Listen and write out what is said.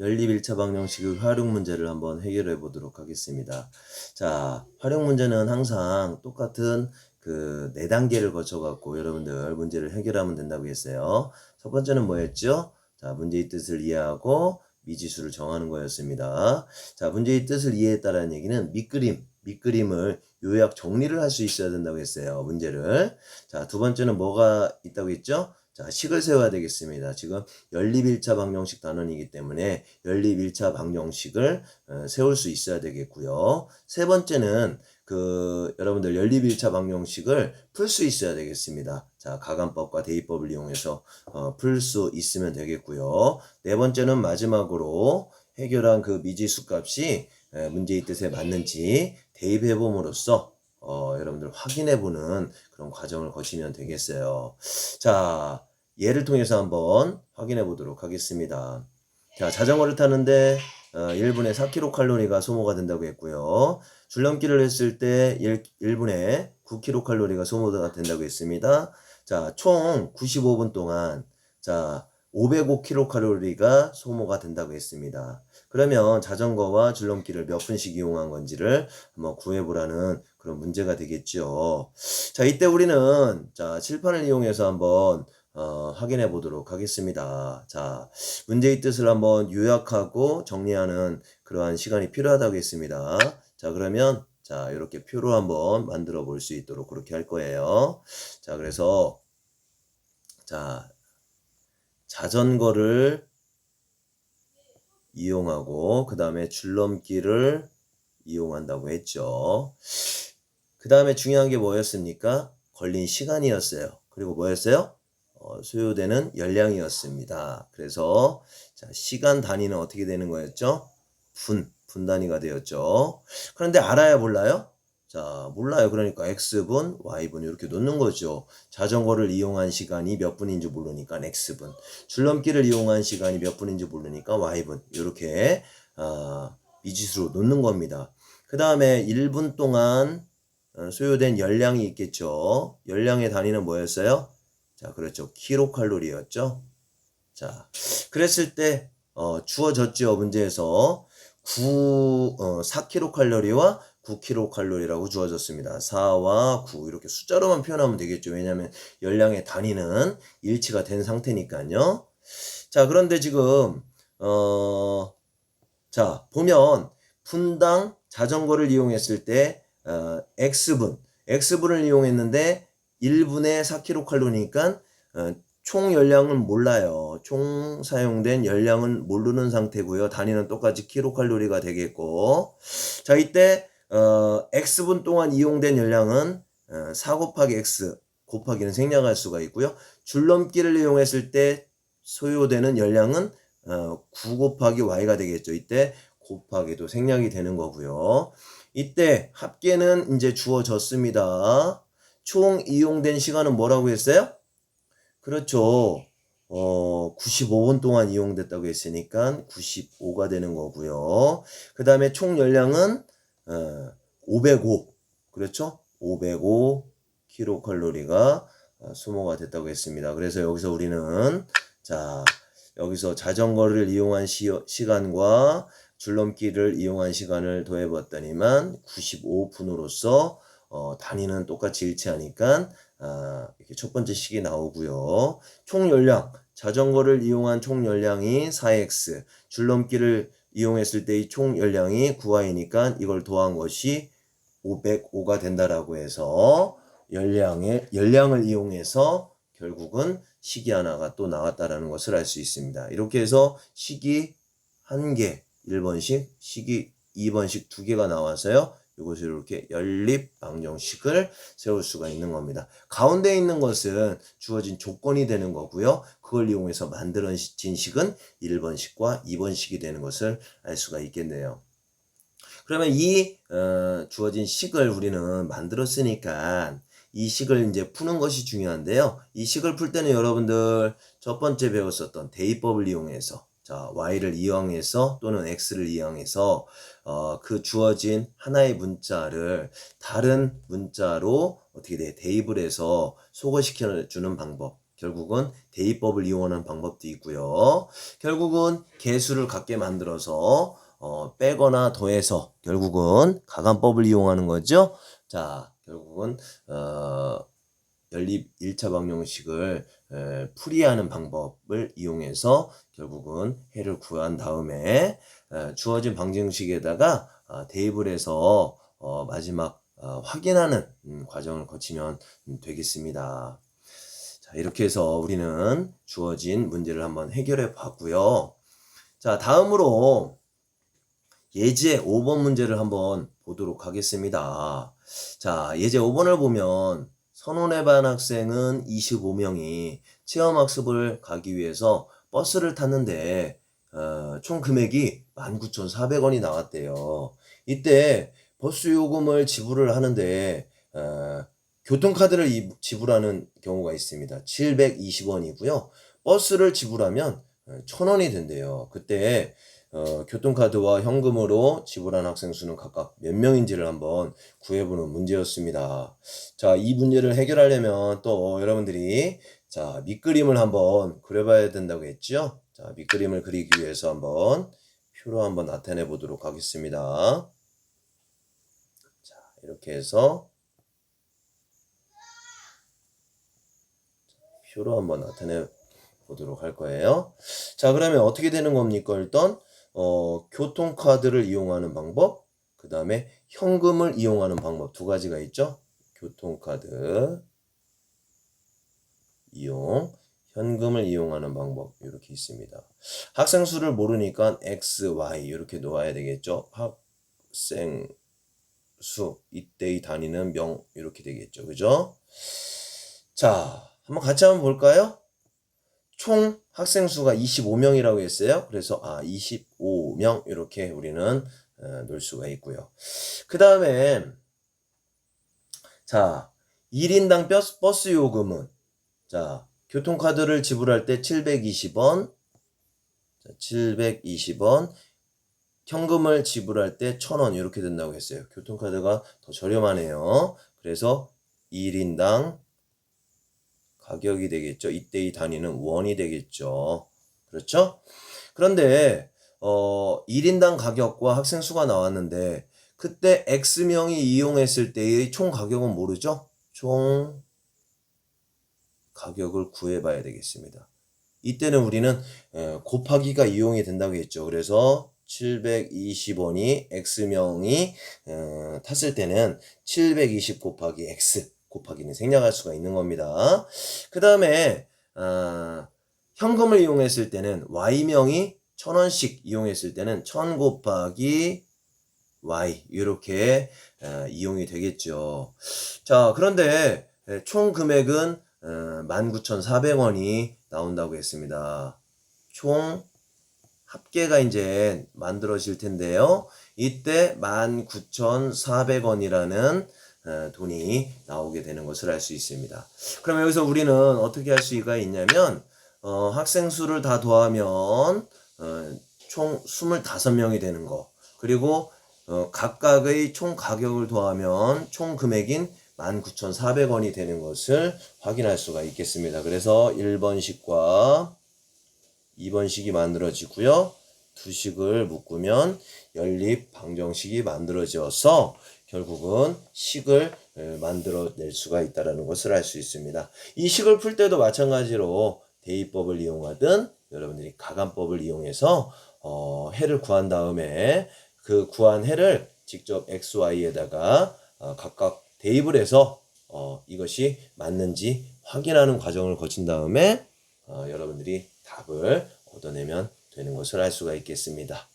연립 1차 방정식의 활용 문제를 한번 해결해 보도록 하겠습니다. 자, 활용 문제는 항상 똑같은 그 4단계를 거쳐 갖고 여러분들 문제를 해결하면 된다고 했어요. 첫 번째는 뭐였죠? 자, 문제의 뜻을 이해하고 미지수를 정하는 거였습니다. 자, 문제의 뜻을 이해했다라는 얘기는 밑그림을 요약 정리를 할 수 있어야 된다고 했어요. 문제를. 자, 두 번째는 뭐가 있다고 했죠? 자, 식을 세워야 되겠습니다. 지금 연립 1차 방정식 단원이기 때문에 연립 1차 방정식을 세울 수 있어야 되겠고요. 세 번째는 여러분들 연립 1차 방정식을 풀 수 있어야 되겠습니다. 자, 가감법과 대입법을 이용해서 풀 수 있으면 되겠고요. 네 번째는 마지막으로 해결한 그 미지수 값이 문제의 뜻에 맞는지 대입해 봄으로써 여러분들 확인해보는 그런 과정을 거치면 되겠어요. 자, 예를 통해서 한번 확인해 보도록 하겠습니다. 자, 자전거를 타는데 1분에 4kcal가 소모가 된다고 했고요. 줄넘기를 했을 때 1분에 9kcal가 소모가 된다고 했습니다. 자, 총 95분 동안 자 505kcal가 소모가 된다고 했습니다. 그러면 자전거와 줄넘기를 몇 분씩 이용한 건지를 한번 구해보라는 그런 문제가 되겠죠. 자, 이때 우리는 자 칠판을 이용해서 한번 확인해 보도록 하겠습니다. 자, 문제의 뜻을 한번 요약하고 정리하는 그러한 시간이 필요하다고 했습니다. 자, 그러면 자, 이렇게 표로 한번 만들어 볼 수 있도록 그렇게 할 거예요. 자, 그래서 자, 자전거를 이용하고 그 다음에 줄넘기를 이용한다고 했죠. 그 다음에 중요한 게 뭐였습니까? 걸린 시간이었어요. 그리고 뭐였어요? 소요되는 열량이었습니다. 그래서 자, 시간 단위는 어떻게 되는 거였죠? 분 단위가 되었죠. 그런데 알아야 몰라요? 자, 몰라요. 그러니까 X분, Y분 이렇게 놓는 거죠. 자전거를 이용한 시간이 몇 분인지 모르니까 X분, 줄넘기를 이용한 시간이 몇 분인지 모르니까 Y분 이렇게 미지수로 놓는 겁니다. 그 다음에 1분 동안 소요된 열량이 있겠죠. 열량의 단위는 뭐였어요? 자, 그렇죠. 킬로칼로리였죠. 자, 그랬을 때 주어졌죠. 문제에서 4kcal와 9kcal라고 주어졌습니다. 4와 9 이렇게 숫자로만 표현하면 되겠죠. 왜냐하면 열량의 단위는 일치가 된 상태니까요. 자, 그런데 지금 자, 보면 분당 자전거를 이용했을 때 X분을 이용했는데 1분에 4kcal니까 총 열량은 몰라요. 총 사용된 열량은 모르는 상태고요. 단위는 똑같이 kcal가 되겠고, 자, 이때 X분 동안 이용된 열량은 4 곱하기 X 곱하기는 생략할 수가 있고요. 줄넘기를 이용했을 때 소요되는 열량은 9 곱하기 Y가 되겠죠. 이때 곱하기도 생략이 되는 거고요. 이때 합계는 이제 주어졌습니다. 총 이용된 시간은 뭐라고 했어요? 그렇죠. 95분 동안 이용됐다고 했으니까 95가 되는 거고요. 그 다음에 총 열량은 505. 그렇죠? 505kcal가 소모가 됐다고 했습니다. 그래서 여기서 우리는 자, 여기서 자전거를 이용한 시간과 줄넘기를 이용한 시간을 더해봤더니만 95분으로서 단위는 똑같이 일치하니까 이렇게 첫 번째 식이 나오고요. 총 열량, 자전거를 이용한 총 열량이 4x, 줄넘기를 이용했을 때의 총 열량이 9y니까 이걸 더한 것이 505가 된다라고 해서 열량을 이용해서 결국은 식이 하나가 또 나왔다라는 것을 알 수 있습니다. 이렇게 해서 식이 한 개, 1번식, 식이 2번식 두 개가 나와서요. 이것을 이렇게 연립 방정식을 세울 수가 있는 겁니다. 가운데 있는 것은 주어진 조건이 되는 거고요. 그걸 이용해서 만들어진 식은 1번식과 2번식이 되는 것을 알 수가 있겠네요. 그러면 이 주어진 식을 우리는 만들었으니까 이 식을 이제 푸는 것이 중요한데요. 이 식을 풀 때는 여러분들 첫 번째 배웠었던 대입법을 이용해서 자, y를 이용해서 또는 x를 이용해서 그 주어진 하나의 문자를 다른 문자로 어떻게 돼? 대입을 해서 소거시켜 주는 방법. 결국은 대입법을 이용하는 방법도 있고요. 결국은 개수를 같게 만들어서 빼거나 더해서 결국은 가간법을 이용하는 거죠. 자, 결국은 연립 1차 방정식을 풀이하는 방법을 이용해서 결국은 해를 구한 다음에 주어진 방정식에다가 대입을 해서 마지막 확인하는 과정을 거치면 되겠습니다. 자, 이렇게 해서 우리는 주어진 문제를 한번 해결해 봤고요. 자, 다음으로 예제 5번 문제를 한번 보도록 하겠습니다. 자, 예제 5번을 보면 선원의 반 학생은 25명이 체험학습을 가기 위해서 버스를 탔는데 총 금액이 19,400원이 나왔대요. 이때 버스 요금을 지불을 하는데 교통카드를 지불하는 경우가 있습니다. 720원이고요. 버스를 지불하면 1,000원이 된대요. 그때 교통카드와 현금으로 지불한 학생 수는 각각 몇 명인지를 한번 구해보는 문제였습니다. 자, 이 문제를 해결하려면 또 여러분들이 자, 밑그림을 한번 그려봐야 된다고 했죠? 자, 밑그림을 그리기 위해서 한번 표로 한번 나타내 보도록 하겠습니다. 자, 이렇게 해서 표로 한번 나타내 보도록 할 거예요. 자, 그러면 어떻게 되는 겁니까? 일단 교통카드를 이용하는 방법, 그 다음에 현금을 이용하는 방법 두 가지가 있죠. 교통카드 이용, 현금을 이용하는 방법 이렇게 있습니다. 학생 수를 모르니까 X, Y 이렇게 놓아야 되겠죠. 학생 수, 이때의 단위는 명 이렇게 되겠죠. 그죠? 자, 한번 같이 한번 볼까요? 총 학생 수가 25명이라고 했어요. 그래서 25명 이렇게 우리는 놓을 수가 있고요. 그 다음에 자, 1인당 버스 요금은 자, 교통카드를 지불할 때 720원, 자, 720원, 현금을 지불할 때 1,000원 이렇게 된다고 했어요. 교통카드가 더 저렴하네요. 그래서 1인당 가격이 되겠죠. 이때의 단위는 원이 되겠죠. 그렇죠? 그런데 1인당 가격과 학생 수가 나왔는데 그때 X명이 이용했을 때의 총 가격은 모르죠? 총 가격을 구해봐야 되겠습니다. 이때는 우리는 곱하기가 이용이 된다고 했죠. 그래서 720원이 X명이 탔을 때는 720 곱하기 X 곱하기는 생략할 수가 있는 겁니다. 그 다음에 현금을 이용했을 때는 Y명이 1,000원씩 이용했을 때는 1,000 곱하기 Y 이렇게 이용이 되겠죠. 자, 그런데 총 금액은 19,400원이 나온다고 했습니다. 총 합계가 이제 만들어질 텐데요. 이때 19,400원이라는 돈이 나오게 되는 것을 알 수 있습니다. 그럼 여기서 우리는 어떻게 할 수가 있냐면 학생 수를 다 더하면 총 25명이 되는 거, 그리고 각각의 총 가격을 더하면 총 금액인 19,400원이 되는 것을 확인할 수가 있겠습니다. 그래서 1번식과 2번식이 만들어지고요. 두 식을 묶으면 연립 방정식이 만들어져서 결국은 식을 만들어낼 수가 있다는 것을 알 수 있습니다. 이 식을 풀 때도 마찬가지로 대입법을 이용하든 여러분들이 가간법을 이용해서 해를 구한 다음에 그 구한 해를 직접 XY에다가 각각 대입을 해서 이것이 맞는지 확인하는 과정을 거친 다음에 여러분들이 답을 얻어내면 되는 것을 알 수가 있겠습니다.